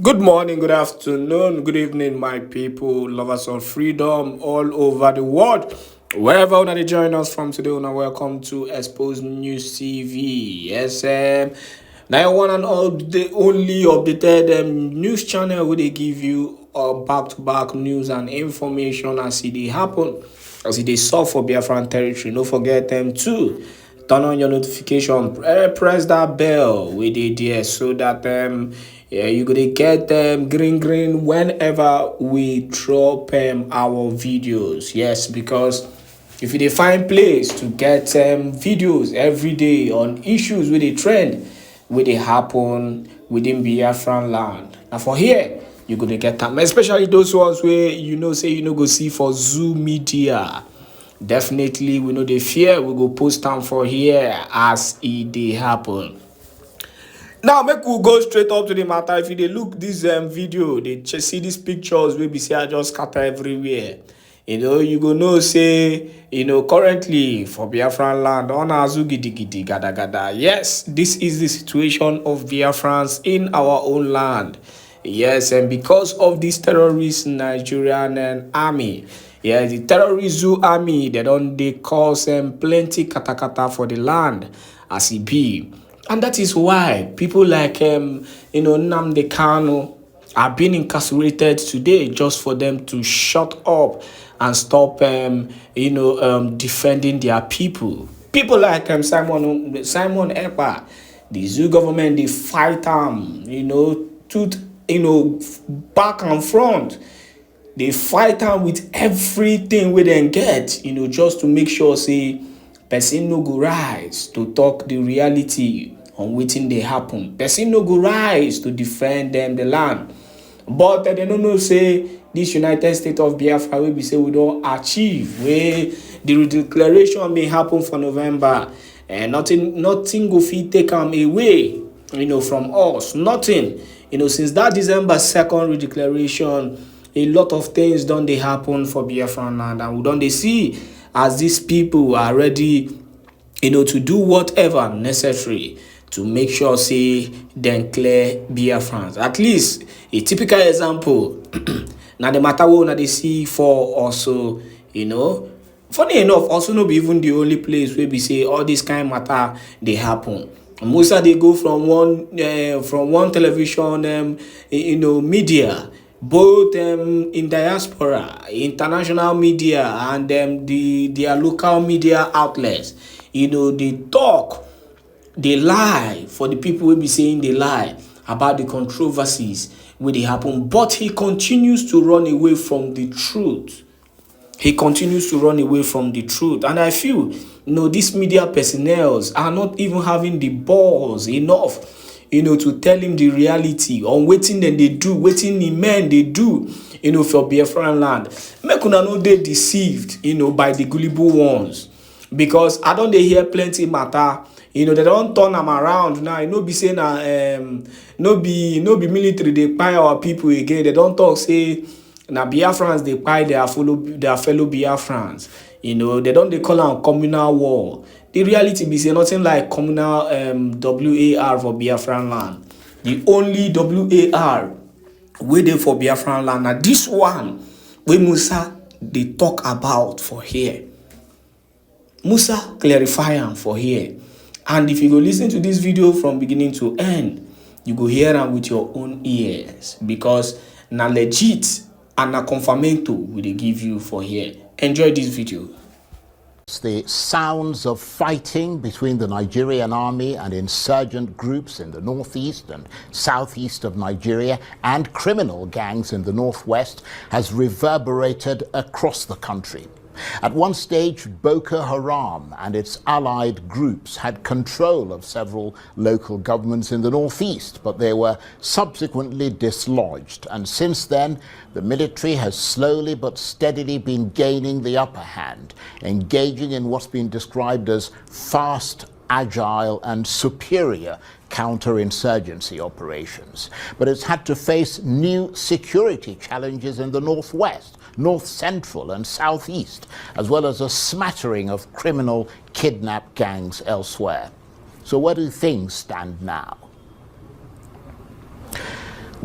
Good morning, good afternoon, good evening, my people, lovers of freedom all over the world. Wherever you join us from today, welcome to Expose News TV. Yes, now one and all the only updated news channel where they give you back-to-back news and information as it happen, as it is solve for Biafran territory. Don't forget them too. Turn on your notification, press that bell with it there so that you're gonna get green whenever we drop our videos. Yes, because if you find place to get videos every day on issues with the trend where they happen within Biafran land. Now for here, you're gonna get them, especially those ones where say go see for Zoom media. Definitely we know the fear we go post them for here as they happen. Now make we go straight up to the matter. If you look this video, they see these pictures we be say I just scatter everywhere. You go know say currently for Biafran land on Azugidi gada gada. Yes, this is the situation of Biafrans in our own land. Yes, and because of this terrorist Nigerian army. Yeah, the terrorist zoo army, they cause plenty katakata for the land as it be. And that is why people like Nnamdi Kanu are being incarcerated today just for them to shut up and stop defending their people. People like Simon Èkpá, the zoo government, they fight back and front. They fight am with everything we then get, just to make sure say person no go rise to talk the reality on wetin dey happen. Person no go rise to defend the land. But they don't know say this United States of Biafra wey be say we don achieve wey the declaration may happen for November, and nothing go fit take am away from us. Nothing. Since that December 2nd redeclaration, a lot of things don't they happen for Biafran land, and we don't they see as these people are ready, to do whatever necessary to make sure say then clear Biafrans. At least a typical example. Now the matter we they see for also, funny enough, also no be even the only place where we say all this kind of matter they happen. Musa they go from one television media, both in diaspora, international media, and their local media outlets. They talk, they lie for the people will be saying they lie about the controversies where they happen. But he continues to run away from the truth. He continues to run away from the truth. And I feel, these media personnel are not even having the balls enough to tell him the reality on waiting then they do, waiting the men they do, for Biafran land. Make una no they deceived, by the gullible ones. Because I don't they hear plenty matter, they don't turn them around now. Be saying no be military, they buy our people again. They don't talk say now Biafrans they buy their fellow Biafrans. They don't they call them communal war. The reality be say nothing like communal WAR for Biafran land. The only WAR waiting for Biafran land. Now this one where Musa they talk about for here. Musa clarify am for here. And if you go listen to this video from beginning to end, you go hear them with your own ears. Because na legit and na confirmento will they give you for here. Enjoy this video. The sounds of fighting between the Nigerian army and insurgent groups in the northeast and southeast of Nigeria and criminal gangs in the northwest has reverberated across the country. At one stage, Boko Haram and its allied groups had control of several local governments in the northeast, but they were subsequently dislodged. And since then, the military has slowly but steadily been gaining the upper hand, engaging in what's been described as fast, agile, and superior counterinsurgency operations. But it's had to face new security challenges in the northwest, north central and southeast, as well as a smattering of criminal kidnap gangs elsewhere. So where do things stand now?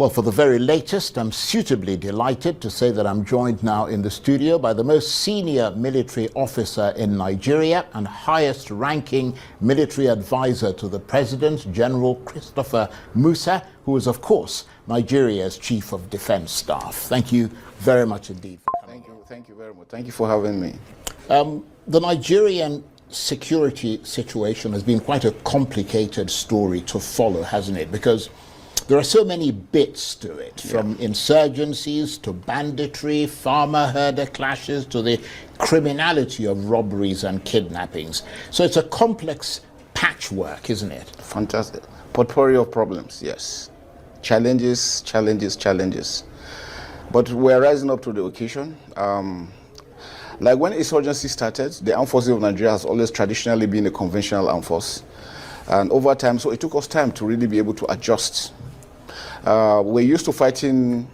Well, for the very latest, I'm suitably delighted to say that I'm joined now in the studio by the most senior military officer in Nigeria and highest ranking military advisor to the President, General Christopher Musa, who is, of course, Nigeria's Chief of Defense Staff. Thank you very much indeed for coming. Thank you very much. Thank you for having me. The Nigerian security situation has been quite a complicated story to follow, hasn't it? Because there are so many bits to it, from insurgencies to banditry, farmer-herder clashes, to the criminality of robberies and kidnappings. So it's a complex patchwork, isn't it? Fantastic. Potpourri of problems, yes. Challenges, challenges, challenges. But we're rising up to the occasion. Like when insurgency started, the armed forces of Nigeria has always traditionally been a conventional armed force. And over time, so it took us time to really be able to adjust. We're used to fighting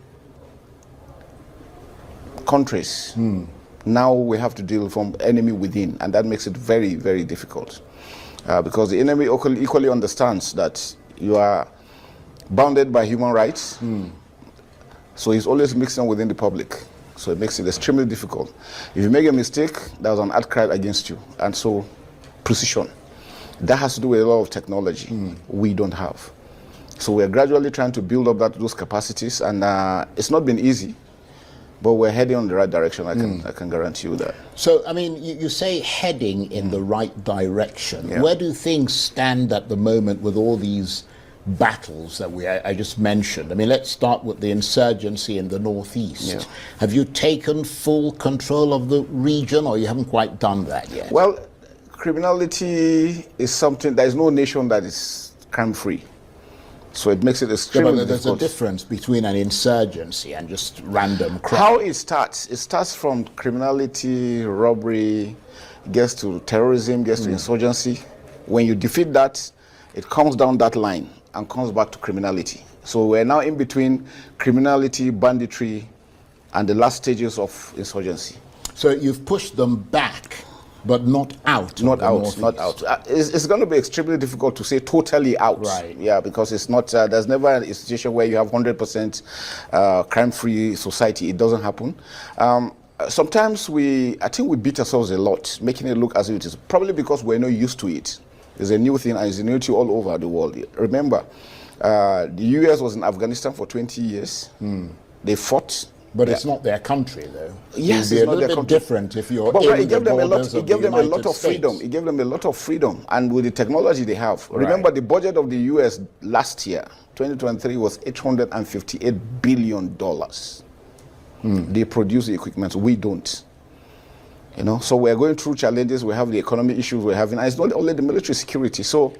countries. Now we have to deal from enemy within, and that makes it very, very difficult. Because the enemy equally understands that you are bounded by human rights. So he's always mixing within the public. So it makes it extremely difficult. If you make a mistake, there's an outcry against you. And so precision. That has to do with a lot of technology we don't have. So we're gradually trying to build up those capacities, and it's not been easy, but we're heading in the right direction. I can guarantee you that. So, I mean, you say heading in the right direction. Where do things stand at the moment with all these battles that I just mentioned? I mean, let's start with the insurgency in the northeast. Have you taken full control of the region, or you haven't quite done that yet? Well, criminality is something, there is no nation that is crime-free. So it makes it extremely difficult. There's a difference between an insurgency and just random crime. How it starts from criminality, robbery, gets to terrorism, gets to insurgency. When you defeat that, it comes down that line and comes back to criminality. So we're now in between criminality, banditry, and the last stages of insurgency. So you've pushed them back, but not out. Not out. It's going to be extremely difficult to say totally out. Right. Yeah, because it's not. There's never a situation where you have 100% crime-free society. It doesn't happen. Sometimes I think we beat ourselves a lot, making it look as if it is. Probably because we're not used to it. It's a new thing, and it's a new thing all over the world. Remember, the US was in Afghanistan for 20 years. They fought. But it's not their country, though. Yes, it's it's not a their little bit country. different if you're but in it gave the them a lot. borders It of gave the them a lot United of freedom. States. It gave them a lot of freedom, and with the technology they have. Remember, the budget of the US last year, 2023, was $858 billion. They produce the equipment. We don't. You know, so we're going through challenges. We have the economic issues we're having, and it's not only the military security. So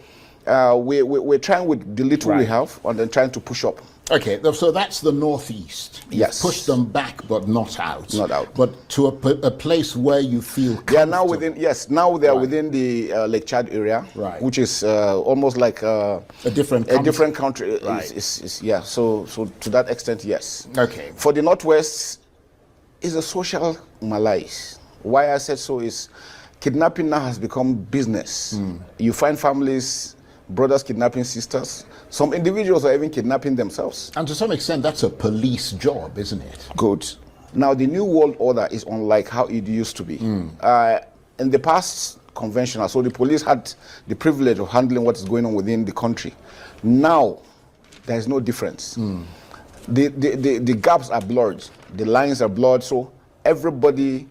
we're trying with the little we have, and then trying to push up. Okay, so that's the northeast. Yes. Push them back, but not out. Not out. But to a place where you feel comfortable. They are now within. Yes, now they are within the Lake Chad area, which is almost like a different country. A different country. Right. Yeah. So to that extent, yes. Okay. For the northwest, is a social malaise. Why I said so is, kidnapping now has become business. You find families, brothers kidnapping sisters. Some individuals are even kidnapping themselves. And to some extent, that's a police job, isn't it? Good. Now, the new world order is unlike how it used to be. In the past, conventional, so the police had the privilege of handling what is going on within the country. Now, there is no difference. The gaps are blurred. The lines are blurred, so everybody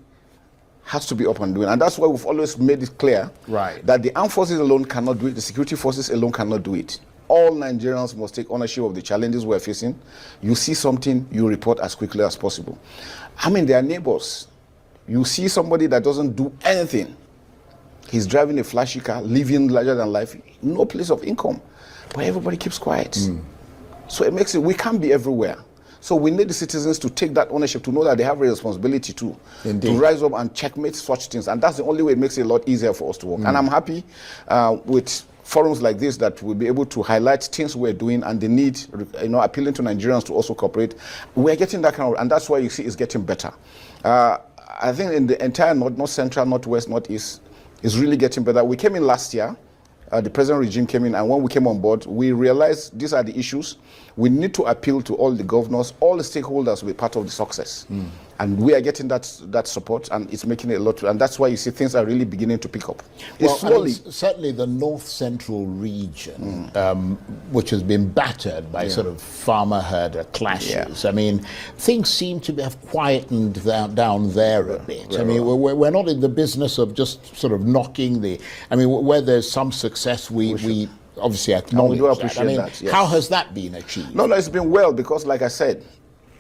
has to be up and doing. And that's why we've always made it clear that the armed forces alone cannot do it, the security forces alone cannot do it. All Nigerians must take ownership of the challenges we're facing. You see something, you report as quickly as possible. I mean, they are neighbors. You see somebody that doesn't do anything. He's driving a flashy car, living larger than life, no place of income. But everybody keeps quiet. So it makes it, we can't be everywhere. So we need the citizens to take that ownership, to know that they have a responsibility too. Indeed. To rise up and checkmate such things. And that's the only way it makes it a lot easier for us to work. And I'm happy with forums like this that will be able to highlight things we're doing and the need, appealing to Nigerians to also cooperate. We're getting that kind of, and that's why you see it's getting better. I think in the entire North Central, Northwest, Northeast, is really getting better. We came in last year the present regime came in, and when we came on board, we realized these are the issues. We need to appeal to all the governors, all the stakeholders to be part of the success. And we are getting that support, and it's making it a lot. And that's why you see things are really beginning to pick up. Well, slowly. Certainly the north central region, which has been battered by sort of farmer-herder clashes. I mean, things seem to have quietened down there a bit. I mean, we're not in the business of just sort of knocking the... I mean, where there's some success, we obviously acknowledge we do appreciate that. I mean, that, yes. how has that been achieved? No, it's been well, because like I said,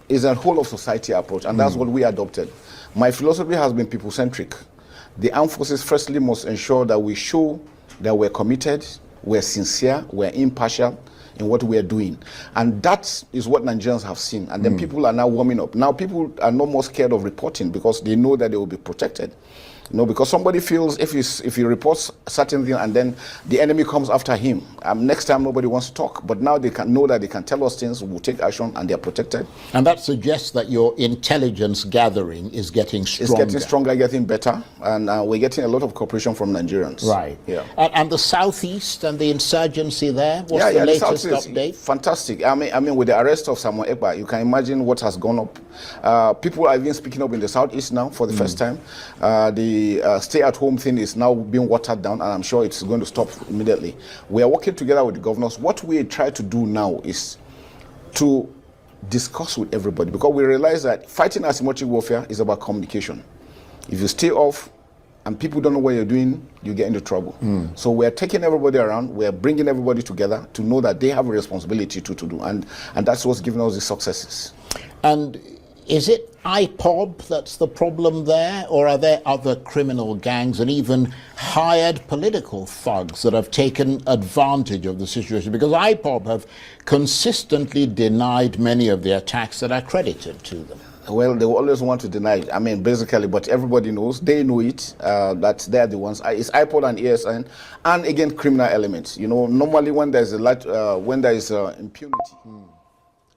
it's a whole of society approach, and that's what we adopted. My philosophy has been people-centric. The armed forces firstly must ensure that we show that we're committed, we're sincere, we're impartial in what we're doing. And that is what Nigerians have seen. And then people are now warming up. Now people are no more scared of reporting, because they know that they will be protected. You know, because somebody feels if he reports certain thing and then the enemy comes after him, next time nobody wants to talk. But now they can know that they can tell us things, we'll take action, and they're protected. And that suggests that your intelligence gathering is getting stronger. It's getting stronger, getting better, and we're getting a lot of cooperation from Nigerians. Right. Yeah. And the southeast and the insurgency there, what's the latest update? Fantastic. I mean, with the arrest of Samuel Èkpá, you can imagine what has gone up. People are even speaking up in the southeast now for the first time. The stay-at-home thing is now being watered down, and I'm sure it's going to stop immediately. We are working together with the governors. What we try to do now is to discuss with everybody, because we realize that fighting asymmetric warfare is about communication. If you stay off and people don't know what you're doing, you get into trouble. So we're taking everybody around, we're bringing everybody together to know that they have a responsibility to do, and that's what's giving us the successes. And is it IPOB that's the problem there, or are there other criminal gangs and even hired political thugs that have taken advantage of the situation? Because IPOB have consistently denied many of the attacks that are credited to them. Well, they always want to deny it. I mean, basically, but everybody knows, they know it, that they're the ones. It's IPOD and ESN, and again, criminal elements. You know, normally when there's impunity,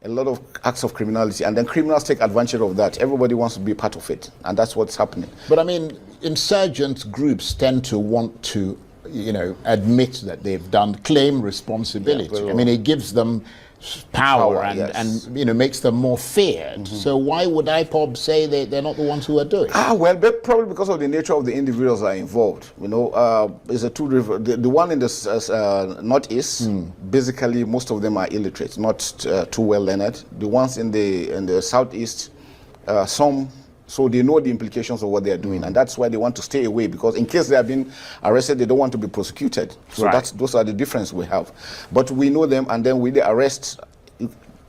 a lot of acts of criminality, and then criminals take advantage of that. Everybody wants to be part of it, and that's what's happening. But I mean, insurgent groups tend to want to, admit that they've claim responsibility. Yeah, well, I mean, it gives them power and, yes. and makes them more feared. So why would IPOB say they're not the ones who are doing it? Well, probably because of the nature of the individuals that are involved. It's a the one in the northeast, basically most of them are illiterate, not too well learned. The ones in the southeast, so they know the implications of what they are doing, and that's why they want to stay away, because in case they have been arrested, they don't want to be prosecuted. So those are the difference we have. But we know them, and then with the arrest,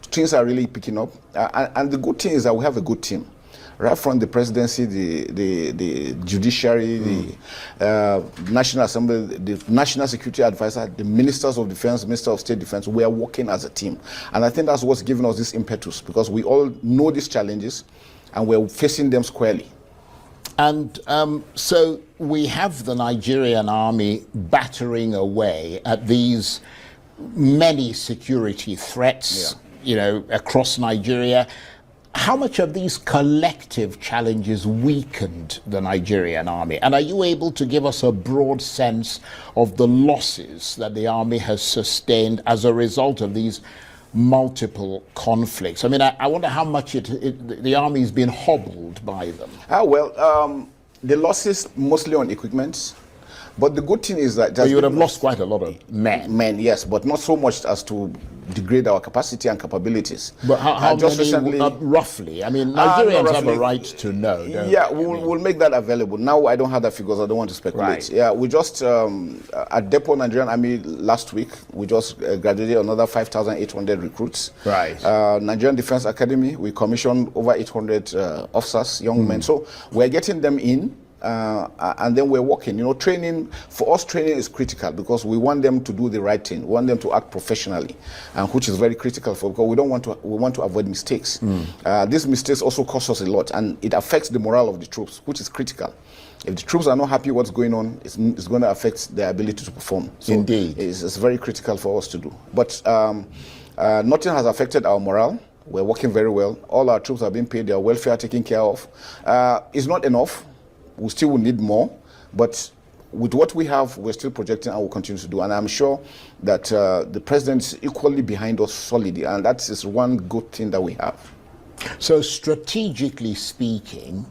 things are really picking up. And the good thing is that we have a good team. Right from the presidency, the judiciary, the National Assembly, the National Security Advisor, the Ministers of Defense, Minister of State Defense, we are working as a team. And I think that's what's giving us this impetus, because we all know these challenges, and we're facing them squarely. And so we have the Nigerian army battering away at these many security threats, across Nigeria. How much of these collective challenges weakened the Nigerian army? And are you able to give us a broad sense of the losses that the army has sustained as a result of these multiple conflicts? I mean, I wonder how much the army's been hobbled by them. The losses mostly on equipment, but the good thing is that you would have lost quite a lot of men. Men, yes, but not so much as to degrade our capacity and capabilities. But how just many, recently, roughly? I mean, Nigerians have a right to know. We'll make that available. Now I don't have the figures. I don't want to speculate. Right. Yeah, we just at Depot Nigerian Army last week, we just graduated another 5,800 recruits. Right. Nigerian Defense Academy, we commissioned over 800 officers, young men. So we're getting them in. And then we're working. Training, for us, training is critical, because we want them to do the right thing. We want them to act professionally, which is very critical because we want to avoid mistakes. These mistakes also cost us a lot, and it affects the morale of the troops, which is critical. If the troops are not happy what's going on, it's going to affect their ability to perform. So indeed. It's very critical for us to do. But nothing has affected our morale. We're working very well. All our troops are being paid, their welfare taken care of. It's not enough. We still will need more, but with what we have, we're still projecting and will continue to do. And I'm sure that the president is equally behind us solidly, and that is one good thing that we have. So strategically speaking,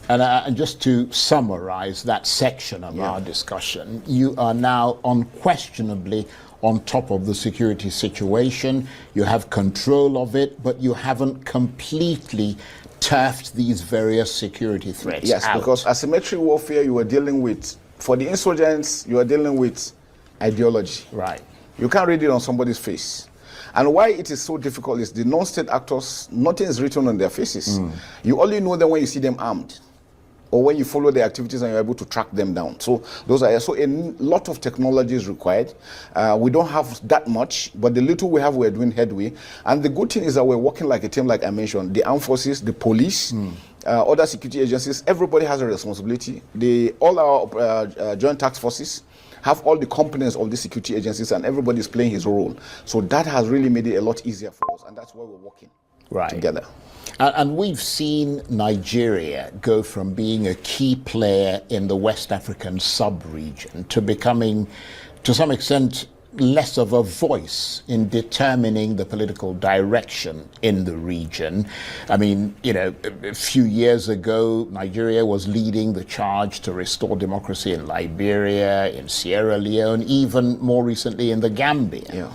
and just to summarize that section of our discussion, you are now unquestionably on top of the security situation. You have control of it, but you haven't completely turfed these various security threats Yes, out. because asymmetric warfare, you are dealing with, for the insurgents, you are dealing with ideology. Right. You can't read it on somebody's face. And why it is so difficult is the non-state actors, nothing is written on their faces. You only know them when you see them armed, or when you follow their activities and you're able to track them down. So those are, so a lot of technology is required. We don't have that much, but the little we have, we're doing headway. And the good thing is that we're working like a team, like I mentioned, the armed forces, the police, other security agencies, everybody has a responsibility. All our joint task forces have all the components of the security agencies, and everybody is playing his role. So that has really made it a lot easier for us, and that's why we're working together. And we've seen Nigeria go from being a key player in the West African sub-region to becoming, to some extent, less of a voice in determining the political direction in the region. I mean, you know, a few years ago, Nigeria was leading the charge to restore democracy in Liberia, in Sierra Leone, even more recently in the Gambia.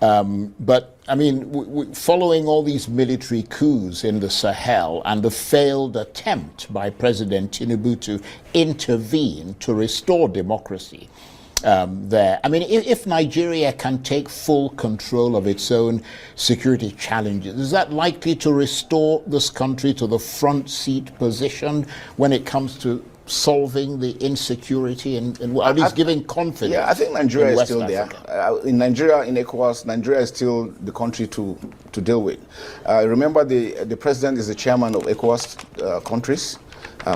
But I mean, following all these military coups in the Sahel and the failed attempt by President Tinubu to intervene to restore democracy there, I mean, if Nigeria can take full control of its own security challenges, is that likely to restore this country to the front seat position when it comes to solving the insecurity and at least giving confidence? Yeah, I think Nigeria is still Africa there. In Nigeria, in ECOWAS, Nigeria is still the country to deal with. Remember, the president is the chairman of ECOWAS countries,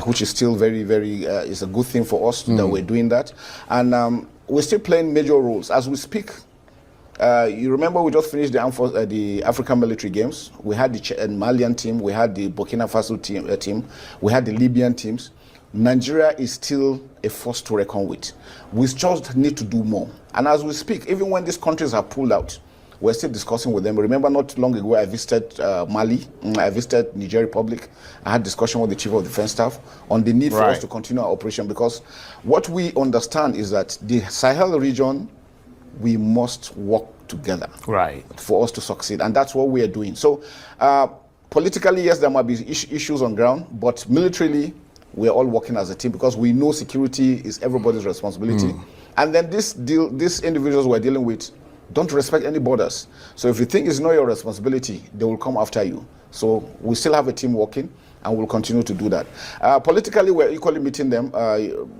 which is still very, very, is a good thing for us that we're doing that. And we're still playing major roles. As we speak, you remember we just finished the African military games. We had the Malian team, we had the Burkina Faso team, we had the Libyan teams. Nigeria is still a force to reckon with. We just need to do more. And as we speak, even when these countries are pulled out, we're still discussing with them. Remember, not long ago, I visited Mali, I visited Niger Republic. I had discussion with the Chief of Defense Staff on the need for us to continue our operation, because what we understand is that the Sahel region, we must work together for us to succeed, and that's what we are doing. So politically, yes, there might be issues on ground, but militarily, we're all working as a team, because we know security is everybody's responsibility. And then these individuals we're dealing with don't respect any borders. So if you think it's not your responsibility, they will come after you. So we still have a team working, and we'll continue to do that. Politically, we're equally meeting them.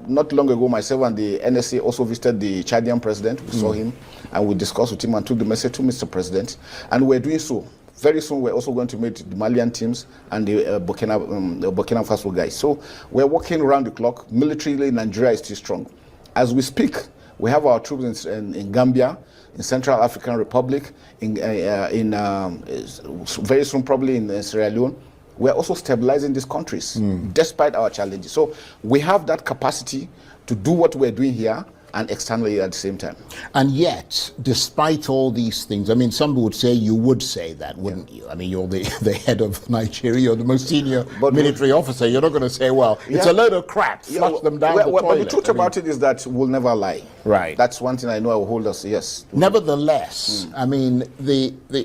Not long ago, myself and the NSA also visited the Chadian president. We saw him, and we discussed with him and took the message to Mr. President. And we're doing so. Very soon, we're also going to meet the Malian teams and the Burkina Faso guys. So we're working around the clock. Militarily, Nigeria is still strong. As we speak, we have our troops in Gambia, in Central African Republic, very soon probably in Sierra Leone. We're also stabilizing these countries despite our challenges. So we have that capacity to do what we're doing here and externally at the same time. And yet, despite all these things, I mean, some would say you would say that, wouldn't you? I mean, you're the head of Nigeria, you're the most senior military officer. You're not going to say, well, it's a load of crap, flush them down the toilet. But the truth about it is that we'll never lie. Right. That's one thing I know I will hold us, yes. Nevertheless, I mean,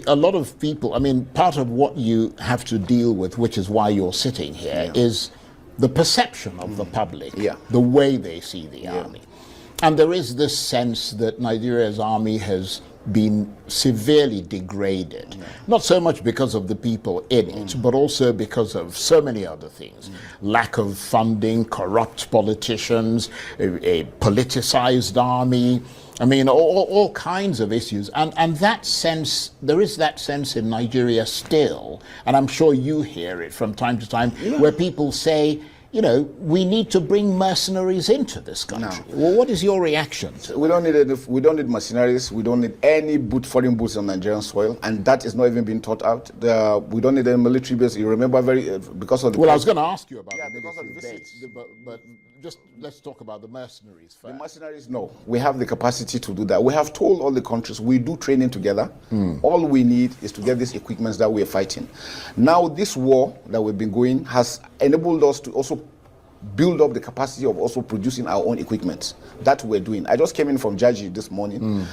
a lot of people, I mean, part of what you have to deal with, which is why you're sitting here, is the perception of the public, the way they see the army. And there is this sense that Nigeria's army has been severely degraded, not so much because of the people in it, but also because of so many other things. Lack of funding, corrupt politicians, a politicized army, I mean, all kinds of issues. And that sense, there is that sense in Nigeria still, and I'm sure you hear it from time to time, where people say, you know, we need to bring mercenaries into this country. No. Well, what is your reaction? We don't need mercenaries. We don't need any foreign boots on Nigerian soil, and that is not even being thought out. We don't need any military base. You remember because of the. Well, I was going to ask you about the military base, but just let's talk about the mercenaries first. The mercenaries, no. We have the capacity to do that. We have told all the countries we do training together. All we need is to get these equipments that we're fighting. Now, this war that we've been going has enabled us to also build up the capacity of also producing our own equipment. That we're doing. I just came in from Jaji this morning.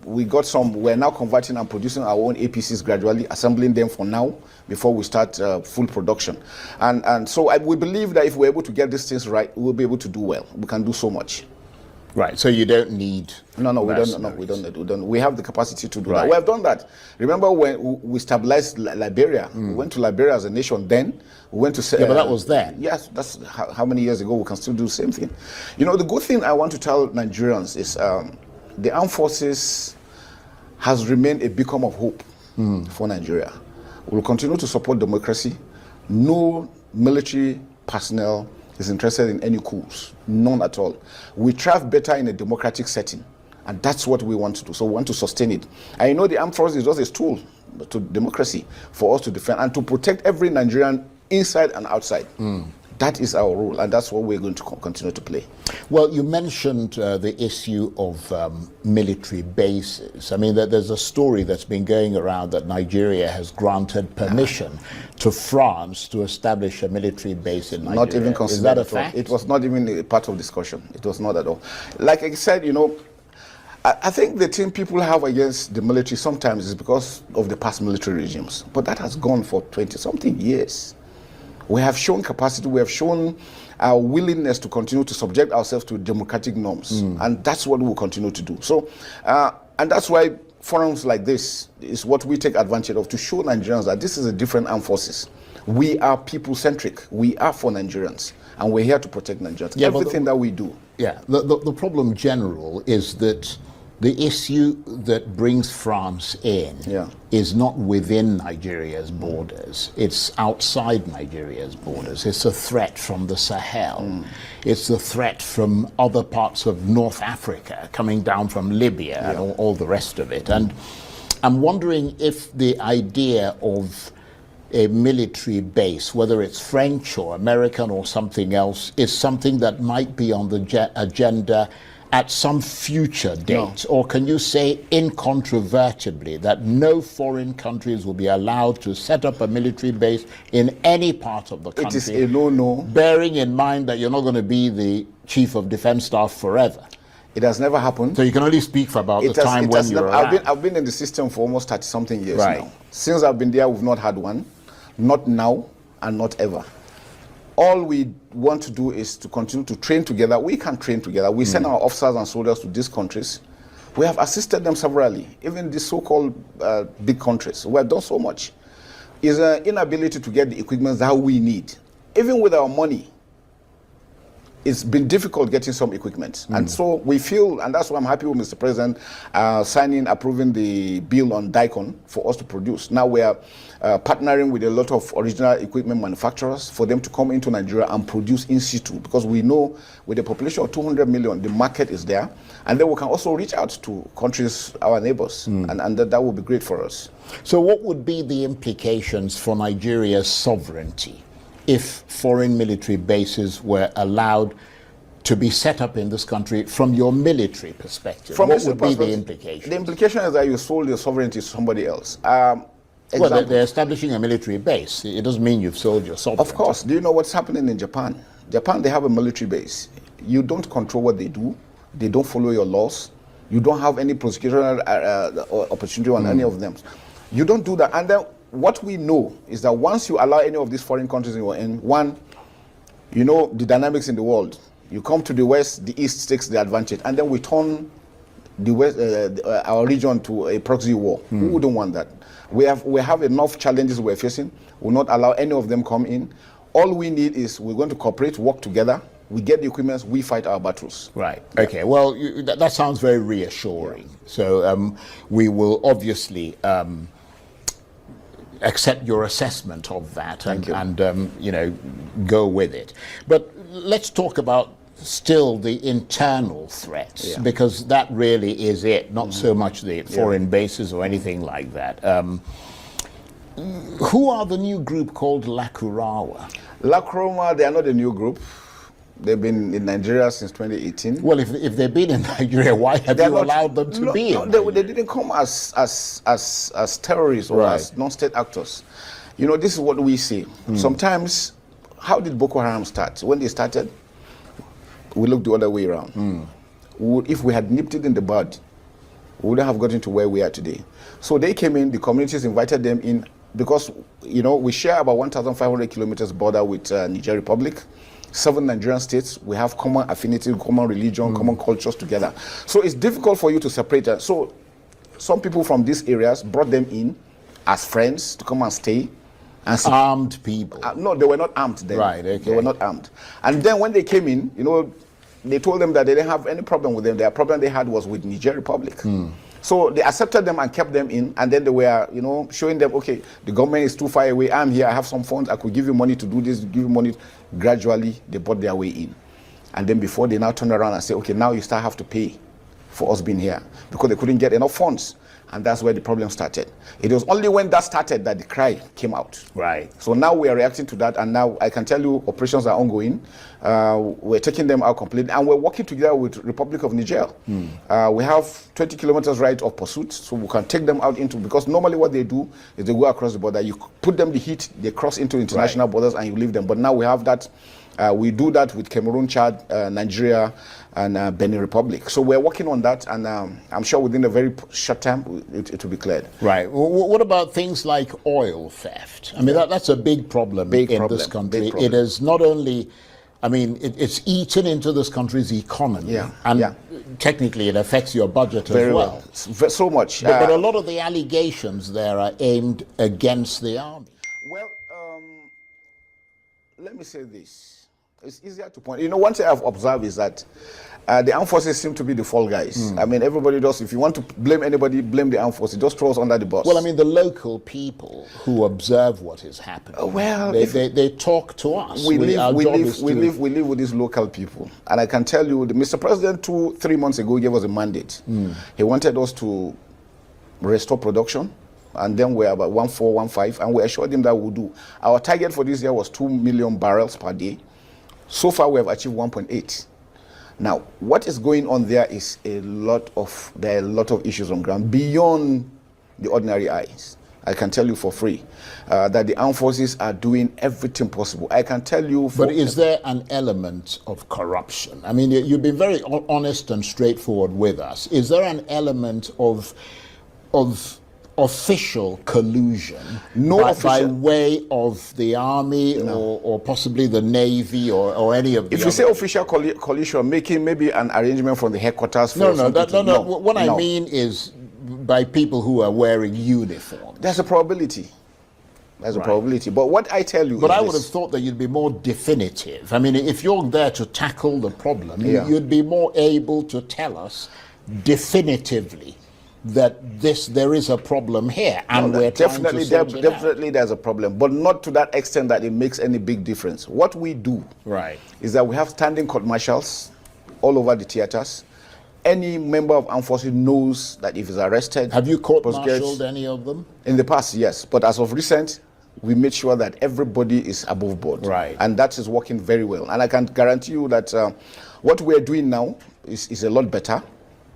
We're now converting and producing our own APCs gradually, assembling them for now before we start full production. And so we believe that if we're able to get these things right, we'll be able to do well. We can do so much. Right, so you don't need No, we don't. We have the capacity to do Right. that. We have done that. Remember when we stabilized Liberia? We went to Liberia as a nation then. We went to... Yeah, but that was then. Yes, that's how many years ago. We can still do the same thing. You know, the good thing I want to tell Nigerians is the armed forces has remained a beacon of hope for Nigeria. We'll continue to support democracy. No military personnel is interested in any coups, none at all. We thrive better in a democratic setting, and that's what we want to do. So we want to sustain it. And you know, the armed forces is just a tool to democracy for us to defend and to protect every Nigerian inside and outside. That is our role, and that's what we're going to continue to play. Well, you mentioned the issue of military bases. I mean, there's a story that's been going around that Nigeria has granted permission to France to establish a military base in Nigeria. Not even considered. Is that a fact? It was not even a part of discussion. It was not at all. Like I said, you know, I think the thing people have against the military sometimes is because of the past military regimes. But that has gone for 20-something years. We have shown capacity, we have shown our willingness to continue to subject ourselves to democratic norms. And that's what we'll continue to do. So, and that's why forums like this is what we take advantage of, to show Nigerians that this is a different armed forces. We are people-centric. We are for Nigerians. And we're here to protect Nigerians. Yeah, everything that we do. Yeah, the problem general is that the issue that brings France in is not within Nigeria's borders. It's outside Nigeria's borders. It's a threat from the Sahel. It's a threat from other parts of North Africa, coming down from Libya and all the rest of it. And I'm wondering if the idea of a military base, whether it's French or American or something else, is something that might be on the agenda at some future date? Or can you say incontrovertibly that no foreign countries will be allowed to set up a military base in any part of the country? It is a no-no. Bearing in mind that you're not going to be the chief of defense staff forever. It has never happened. So you can only speak for about the time when you're around. I've been in the system for almost 30-something years Right. now. Since I've been there, we've not had one. Not now and not ever. All we want to do is to continue to train together. We can train together. We send our officers and soldiers to these countries. We have assisted them severally, even these so-called big countries. We have done so much. It's an inability to get the equipment that we need. Even with our money, it's been difficult getting some equipment. And so we feel, and that's why I'm happy with Mr. President approving the bill on DICON for us to produce. Now we are partnering with a lot of original equipment manufacturers for them to come into Nigeria and produce in situ, because we know with a population of 200 million, the market is there. And then we can also reach out to countries, our neighbors, and that would be great for us. So what would be the implications for Nigeria's sovereignty if foreign military bases were allowed to be set up in this country from your military perspective? What would be the implication? The implication is that you sold your sovereignty to somebody else. Well, they're establishing a military base. It doesn't mean you've sold your sovereignty. Of course. Do you know what's happening in Japan? Japan, they have a military base. You don't control what they do. They don't follow your laws. You don't have any prosecutorial opportunity on any of them. You don't do that. And then what we know is that once you allow any of these foreign countries in, one, you know the dynamics in the world. You come to the West, the East takes the advantage, and then we turn the West, our region to a proxy war. Who wouldn't want that? We have enough challenges we're facing. We'll not allow any of them come in. All we need is we're going to cooperate, work together. We get the equipment, we fight our battles. Right. Okay. Well, that sounds very reassuring. So we will obviously accept your assessment of that and you know, go with it. But let's talk about still the internal threats, because that really is it, not so much the foreign bases or anything like that. Who are the new group called Lakurawa? Lakurawa, they are not a new group. They've been in Nigeria since 2018. Well, if they've been in Nigeria, why have you allowed them to be in Nigeria? They didn't come as terrorists or as non-state actors. You know, this is what we see. Sometimes, how did Boko Haram start? When they started, we looked the other way around. If we had nipped it in the bud, we wouldn't have gotten to where we are today. So they came in, the communities invited them in, because, you know, we share about 1,500 kilometers border with Niger Republic. 7 Nigerian states, we have common affinity, common religion, common cultures together. So it's difficult for you to separate us. So some people from these areas brought them in as friends to come and stay. And armed people? No, they were not armed then. Right, okay. They were not armed. And then when they came in, you know, they told them that they didn't have any problem with them. Their problem they had was with Niger Republic. So they accepted them and kept them in, and then they were, you know, showing them, okay, the government is too far away. I'm here. I have some funds. I could give you money to do this. Give you money. Gradually, they bought their way in, and then before they now turn around and say, okay, now you start have to pay for us being here, because they couldn't get enough funds. And that's where the problem started. It was only when that started that the cry came out. Right. So now we are reacting to that, and now I can tell you operations are ongoing. We're taking them out completely, and we're working together with Republic of Niger. We have 20 kilometers right of pursuit, so we can take them out into, because normally what they do is they go across the border, you put them the heat, they cross into international borders, and you leave them. But now we have that. We do that with Cameroon, Chad, Nigeria, and Benin Republic. So we're working on that, and I'm sure within a very short time it will be cleared. Right. What about things like oil theft? I mean, that's a big problem in this country. It is not only, I mean, it's eaten into this country's economy, and technically it affects your budget as well. So much. But a lot of the allegations there are aimed against the army. Well, let me say this. It's easier to point. You know, one thing I've observed is that the armed forces seem to be the fall guys. I mean, everybody does. If you want to blame anybody, blame the armed forces. Just throw us under the bus. Well, I mean, the local people who observe what is happening, they talk to us. We live with these local people. And I can tell you, Mr. President 2-3 months ago gave us a mandate. He wanted us to restore production. And then we're about 1.4, 1.5, and we assured him that we'll do. Our target for this year was 2 million barrels per day. So far, we have achieved 1.8. Now, what is going on there is there are a lot of issues on ground beyond the ordinary eyes. I can tell you for free that the armed forces are doing everything possible. I can tell you. But is there an element of corruption? I mean, you've been very honest and straightforward with us. Is there an element of official collusion by way of the army or possibly the navy or any of the If you say official collusion, making maybe an arrangement from the headquarters for No. What I mean is by people who are wearing uniforms. There's a probability. There's a probability. But what I tell you But I would have thought that you'd be more definitive. I mean, if you're there to tackle the problem, you'd be more able to tell us definitively that there is a problem here, and we're definitely definitely there's a problem, but not to that extent that it makes any big difference. What we do is that we have standing court martials all over the theaters. Any member of armed forces knows that if he's arrested. Have you court-martialed any of them? In the past, yes, but as of recent, we made sure that everybody is above board, and that is working very well. And I can guarantee you that what we're doing now is a lot better.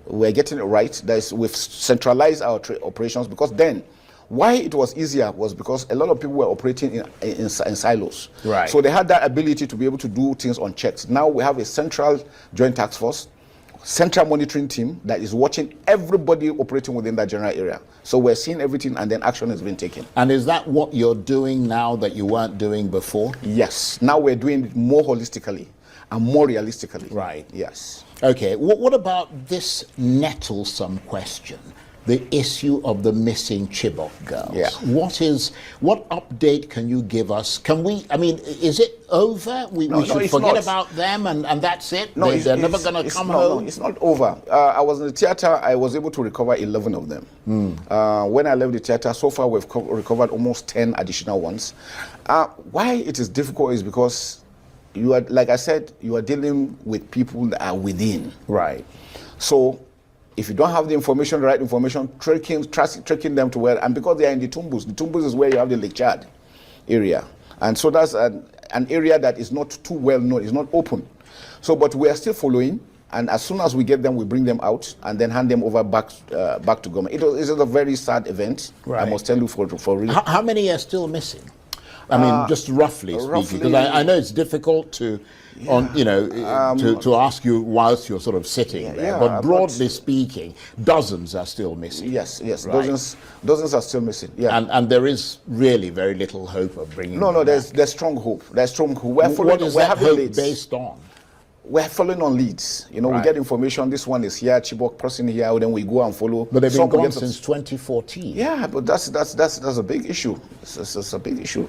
We're getting it right. We've centralized our operations, because then why it was easier was because a lot of people were operating in silos. So they had that ability to be able to do things unchecked. Now we have a central joint task force, central monitoring team that is watching everybody operating within that general area. So we're seeing everything, and then action has been taken. And is that what you're doing now that you weren't doing before? Yes. Now we're doing it more holistically and more realistically. Yes. Okay, what about this nettlesome question, the issue of the missing Chibok girls? What update can you give us? Is it over? We should forget about them and that's it? No, they're never going to come home? No, it's not over. I was in the theater. I was able to recover 11 of them. When I left the theater, so far we've recovered almost 10 additional ones. Why it is difficult is because you are, like I said, you are dealing with people that are within. So if you don't have the information, the right information, tracking them to where, and because they are in the Tumbus is where you have the Lake Chad area. And so that's an area that is not too well known, it's not open. So, but we are still following. And as soon as we get them, we bring them out and then hand them over back to government. It is a very sad event, I must tell you, for real. How many are still missing? I mean, just roughly speaking, because I know it's difficult to, to ask you whilst you're sort of sitting there. But broadly speaking, dozens are still missing. Yes, right? dozens are still missing. Yeah, and there is really very little hope of bringing. No, them there's strong hope. There's strong hope. What is that hope based on? We're following on leads. You know, we get information. This one is here, Chibok person here. Then we go and follow. But they've been gone since 2014. Yeah, but that's a big issue. It's a big issue.